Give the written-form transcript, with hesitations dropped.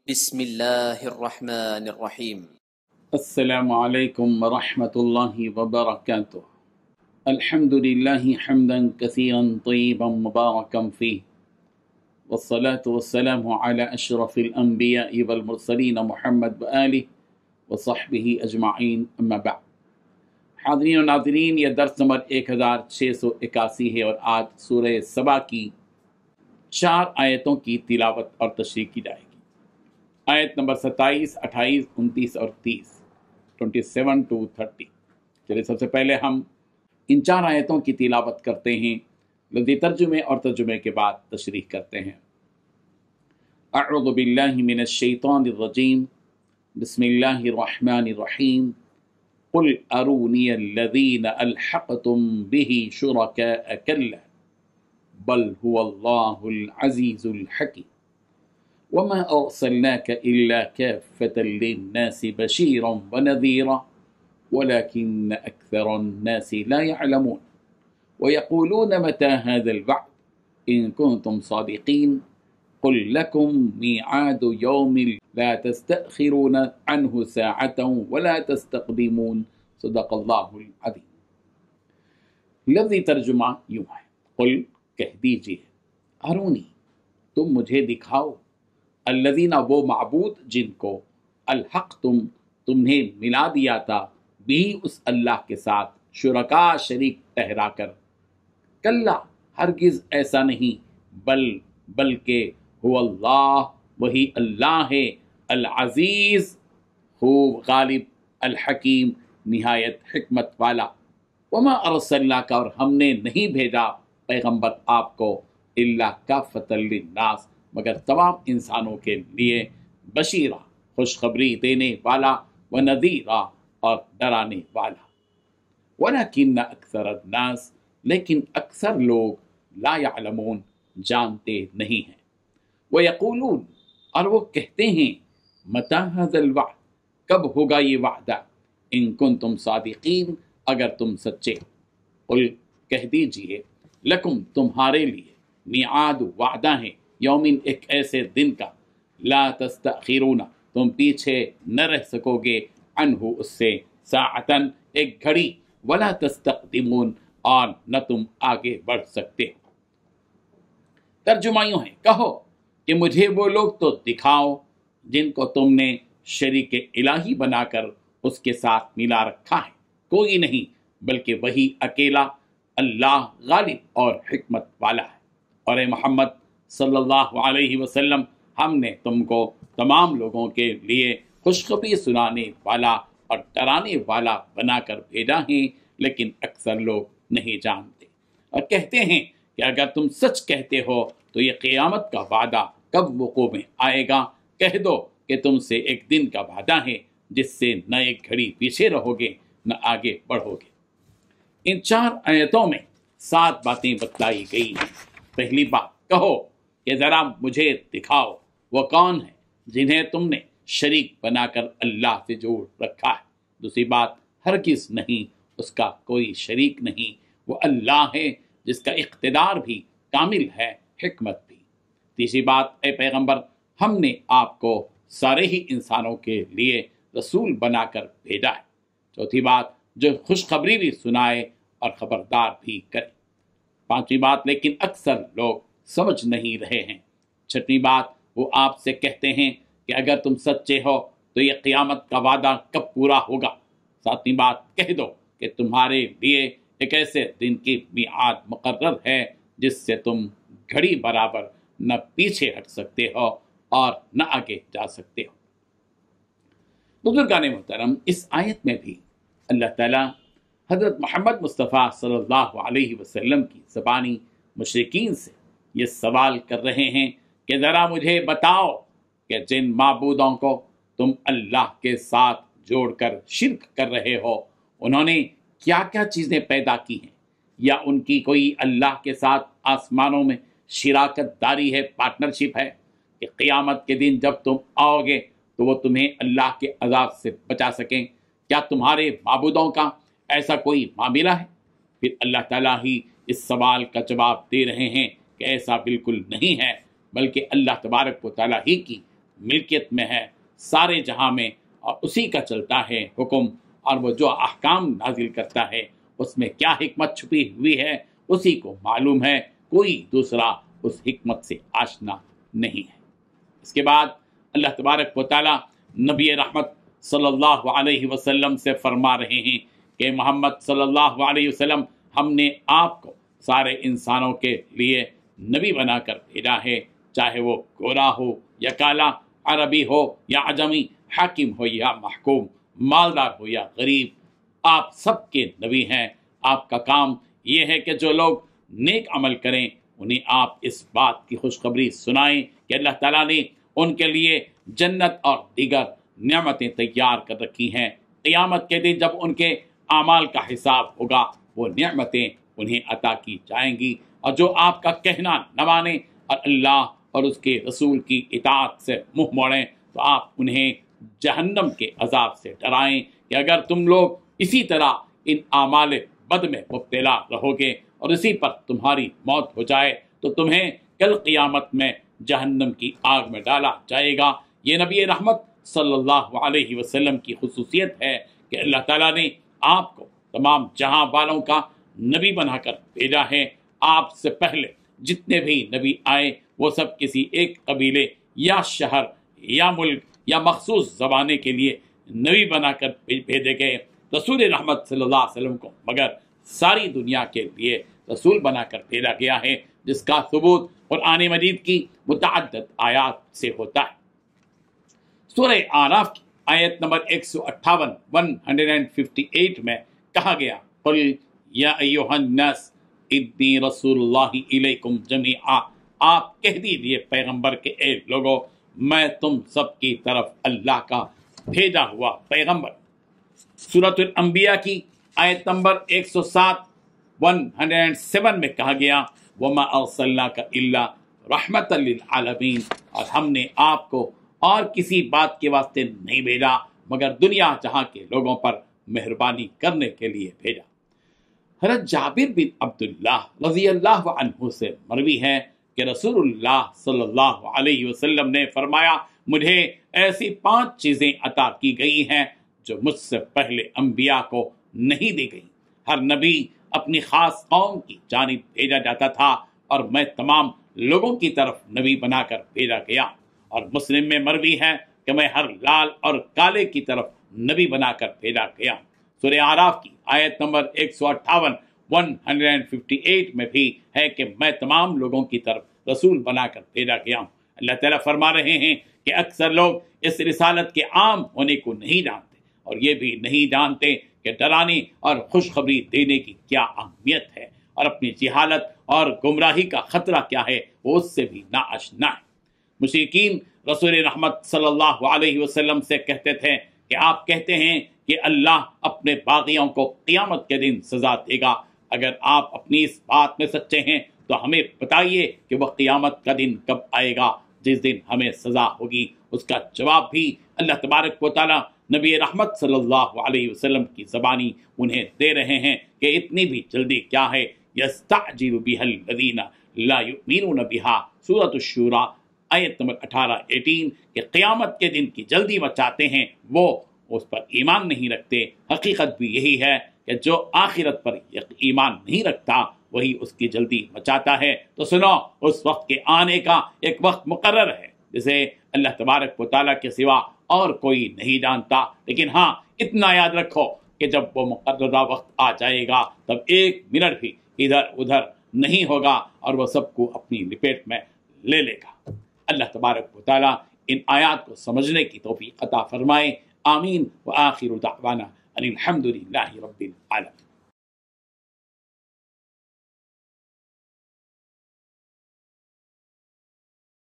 بسم الله الرحمن الرحيم. السلام عليكم ورحمة الله وبركاته. الحمد لله حمدا كثيرا طيبا مباركا فيه، والصلاة والسلام على أشرف الأنبياء والمرسلين محمد وآله وصحبه أجمعين، أما بعد. حاضرین و ناظرین، یہ درس نمبر 1681 ہے اور آج سورہ سبا کی 4 آیتوں کی تلاوت اور تشریح کی جائے گی۔ آیت نمبر 27، 28، 29 اور 30، 27 to 30۔ چلیے سب سے پہلے ہم ان 4 آیتوں کی تلاوت کرتے ہیں، لفظی ترجمے اور ترجمے کے بعد تشریح کرتے ہیں۔ اعوذ باللہ من الشیطان الرجیم، بسم اللہ الرحمن الرحیم۔ قل ارونی الذین الحقتم به شرکاء کلا بل هو اللہ العزیز الحکیم وما أرسلناك إلا كافة للناس بشيرا ونذيرا ولكن أكثر الناس لا يعلمون ويقولون متى هذا الوعد إن كنتم صادقين قل لكم ميعاد يوم لا تستأخرون عنه ساعة ولا تستقدمون صدق اللہ العظیم۔ لفظی ترجمہ یوں ہے، قل کہہ دیجئے، ارونی تم مجھے دکھاؤ، الذین وہ معبود جن کو الحق تم نے ملا دیا تھا، بھی اس اللہ کے ساتھ شرکا شریک ٹھہرا کر، کلا ہرگز ایسا نہیں، بلکہ هو اللہ وہی اللہ ہے، العزیز خوب غالب، الحکیم نہایت حکمت والا۔ وما ارسلناک اور ہم نے نہیں بھیجا پیغمبر آپ کو، الا کافۃ للناس مگر تمام انسانوں کے لیے، بشیرہ خوشخبری دینے والا، ونذیرہ اور ڈرانے والا۔ ولیکن اکثر الناس لیکن اکثر لوگ، لا یعلمون جانتے نہیں ہیں، ویقولون اور وہ کہتے ہیں، متی ھذا الوعد کب ہوگا یہ وعدہ، ان کنتم صادقین اگر تم سچے ہو۔ قل کہہ دیجئے، لکم تمہارے لیے، میعاد وعدہ ہے، یومن ایک ایسے دن کا، لا تستأخرون تم پیچھے نہ رہ سکو گے، عنہ اس سے، ساعتن ایک گھڑی، ولا تستقدمون اور نہ تم آگے بڑھ سکتے ہو۔ ترجمہ یوں ہے، کہو کہ مجھے وہ لوگ تو دکھاؤ جن کو تم نے شریک الہی بنا کر اس کے ساتھ ملا رکھا ہے، کوئی نہیں بلکہ وہی اکیلا اللہ غالب اور حکمت والا ہے۔ اور اے محمد صلی اللہ علیہ وسلم، ہم نے تم کو تمام لوگوں کے لیے خوشخبری سنانے والا اور ڈرانے والا بنا کر بھیجا ہے، لیکن اکثر لوگ نہیں جانتے، اور کہتے ہیں کہ اگر تم سچ کہتے ہو تو یہ قیامت کا وعدہ کب وقوع میں آئے گا، کہہ دو کہ تم سے ایک دن کا وعدہ ہے جس سے نہ ایک گھڑی پیچھے رہو گے نہ آگے بڑھو گے۔ ان 4 آیتوں میں 7 باتیں بتلائی گئی ہیں۔ پہلی بات، کہو کہ ذرا مجھے دکھاؤ وہ کون ہے جنہیں تم نے شریک بنا کر اللہ سے جوڑ رکھا ہے۔ دوسری بات، ہرگز نہیں، اس کا کوئی شریک نہیں، وہ اللہ ہے جس کا اقتدار بھی کامل ہے، حکمت بھی۔ تیسری بات، اے پیغمبر ہم نے آپ کو سارے ہی انسانوں کے لیے رسول بنا کر بھیجا ہے۔ چوتھی بات، جو خوشخبری بھی سنائے اور خبردار بھی کرے۔ پانچویں بات، لیکن اکثر لوگ سمجھ نہیں رہے ہیں۔ چھٹویں بات، وہ آپ سے کہتے ہیں کہ اگر تم سچے ہو تو یہ قیامت کا وعدہ کب پورا ہوگا۔ ساتویں بات، کہہ دو کہ تمہارے لیے ایک ایسے دن کی میعاد مقرر ہے جس سے تم گھڑی برابر نہ پیچھے ہٹ سکتے ہو اور نہ آگے جا سکتے ہو۔ بزرگان محترم، اس آیت میں بھی اللہ تعالیٰ حضرت محمد مصطفیٰ صلی اللہ علیہ وسلم کی زبانی مشرکین سے یہ سوال کر رہے ہیں کہ ذرا مجھے بتاؤ کہ جن معبودوں کو تم اللہ کے ساتھ جوڑ کر شرک کر رہے ہو، انہوں نے کیا کیا چیزیں پیدا کی ہیں، یا ان کی کوئی اللہ کے ساتھ آسمانوں میں شراکت داری ہے، پارٹنرشپ ہے، کہ قیامت کے دن جب تم آؤ گے تو وہ تمہیں اللہ کے عذاب سے بچا سکیں۔ کیا تمہارے معبودوں کا ایسا کوئی معاملہ ہے؟ پھر اللہ تعالیٰ ہی اس سوال کا جواب دے رہے ہیں کہ ایسا بالکل نہیں ہے، بلکہ اللہ تبارک و تعالیٰ ہی کی ملکیت میں ہے سارے جہاں میں، اور اسی کا چلتا ہے حکم، اور وہ جو احکام نازل کرتا ہے اس میں کیا حکمت چھپی ہوئی ہے اسی کو معلوم ہے، کوئی دوسرا اس حکمت سے آشنا نہیں ہے۔ اس کے بعد اللہ تبارک و تعالیٰ نبی رحمت صلی اللہ علیہ وسلم سے فرما رہے ہیں کہ محمد صلی اللہ علیہ وسلم، ہم نے آپ کو سارے انسانوں کے لیے نبی بنا کر بھیجا ہے، چاہے وہ گورا ہو یا کالا، عربی ہو یا عجمی، حاکم ہو یا محکوم، مالدار ہو یا غریب، آپ سب کے نبی ہیں۔ آپ کا کام یہ ہے کہ جو لوگ نیک عمل کریں انہیں آپ اس بات کی خوشخبری سنائیں کہ اللہ تعالیٰ نے ان کے لیے جنت اور دیگر نعمتیں تیار کر رکھی ہیں۔ قیامت کے دن جب ان کے اعمال کا حساب ہوگا وہ نعمتیں انہیں عطا کی جائیں گی، اور جو آپ کا کہنا نہ مانے اور اللہ اور اس کے رسول کی اطاعت سے منہ موڑیں تو آپ انہیں جہنم کے عذاب سے ڈرائیں کہ اگر تم لوگ اسی طرح ان اعمال بد میں مبتلا رہو گے اور اسی پر تمہاری موت ہو جائے تو تمہیں کل قیامت میں جہنم کی آگ میں ڈالا جائے گا۔ یہ نبی رحمت صلی اللہ علیہ وسلم کی خصوصیت ہے کہ اللہ تعالیٰ نے آپ کو تمام جہاں والوں کا نبی بنا کر بھیجا ہے۔ آپ سے پہلے جتنے بھی نبی آئے وہ سب کسی ایک قبیلے یا شہر یا ملک یا مخصوص زمانے کے لیے نبی بنا کر بھیجے گئے۔ رسول رحمت صلی اللہ علیہ وسلم کو مگر ساری دنیا کے لیے رسول بنا کر بھیجا گیا ہے، جس کا ثبوت قرآن مجید کی متعدد آیات سے ہوتا ہے۔ سورہ اعراف کی آیت نمبر 158 میں کہا گیا، قل یا ایھا الناس انی رسول اللہ الیکم جمیعا، آپ کہہ دیجئے پیغمبر کے اے لوگو میں تم سب کی طرف اللہ کا بھیجا ہوا پیغمبر۔ سورۃ الانبیاء کی آیت نمبر 107 میں کہا گیا، وما ارسلناک الا رحمۃ للعالمین، اور ہم نے آپ کو اور کسی بات کے واسطے نہیں بھیجا مگر دنیا جہاں کے لوگوں پر مہربانی کرنے کے لیے بھیجا۔ حضرت جابر بن عبداللہ رضی اللہ عنہ سے مروی ہے کہ رسول اللہ صلی اللہ علیہ وسلم نے فرمایا، مجھے ایسی 5 چیزیں عطا کی گئی ہیں جو مجھ سے پہلے انبیاء کو نہیں دی گئی۔ ہر نبی اپنی خاص قوم کی جانب بھیجا جاتا تھا اور میں تمام لوگوں کی طرف نبی بنا کر بھیجا گیا۔ اور مسلم میں مروی ہے کہ میں ہر لال اور کالے کی طرف نبی بنا کر بھیجا گیا۔ سورہ اعراف کی آیت نمبر 158 میں بھی ہے کہ میں تمام لوگوں کی طرف رسول بنا کر بھیجا گیا ہوں۔ اللہ تعالیٰ فرما رہے ہیں کہ اکثر لوگ اس رسالت کے عام ہونے کو نہیں جانتے، اور یہ بھی نہیں جانتے کہ ڈرانے اور خوشخبری دینے کی کیا اہمیت ہے، اور اپنی جہالت اور گمراہی کا خطرہ کیا ہے وہ اس سے بھی ناآشنا ہے۔ مشرکین رسول رحمت صلی اللہ علیہ وسلم سے کہتے تھے کہ آپ کہتے ہیں کہ اللہ اپنے باغیوں کو قیامت کے دن سزا دے گا، اگر آپ اپنی اس بات میں سچے ہیں تو ہمیں بتائیے کہ وہ قیامت کا دن کب آئے گا جس دن ہمیں سزا ہوگی۔ اس کا جواب بھی اللہ تبارک و تعالیٰ نبی رحمت صلی اللہ علیہ وسلم کی زبانی انہیں دے رہے ہیں کہ اتنی بھی جلدی کیا ہے، یستعجل بها الذین لا یؤمنون بها، سورۃ الشورى آیت نمبر 18 کہ قیامت کے دن کی جلدی مچاتے ہیں وہ اس پر ایمان نہیں رکھتے۔ حقیقت بھی یہی ہے کہ جو آخرت پر ایمان نہیں رکھتا وہی اس کی جلدی مچاتا ہے۔ تو سنو، اس وقت کے آنے کا ایک وقت مقرر ہے جسے اللہ تبارک و تعالیٰ کے سوا اور کوئی نہیں جانتا، لیکن ہاں اتنا یاد رکھو کہ جب وہ مقررہ وقت آ جائے گا تب ایک منٹ بھی ادھر ادھر نہیں ہوگا اور وہ سب کو اپنی لپیٹ میں لے لے گا۔ اللہ تبارک و تعالیٰ ان آیات کو سمجھنے کی توفیق عطا فرمائے۔ آمین۔ وآخر دعوانا ان الحمد للہ رب العالمین۔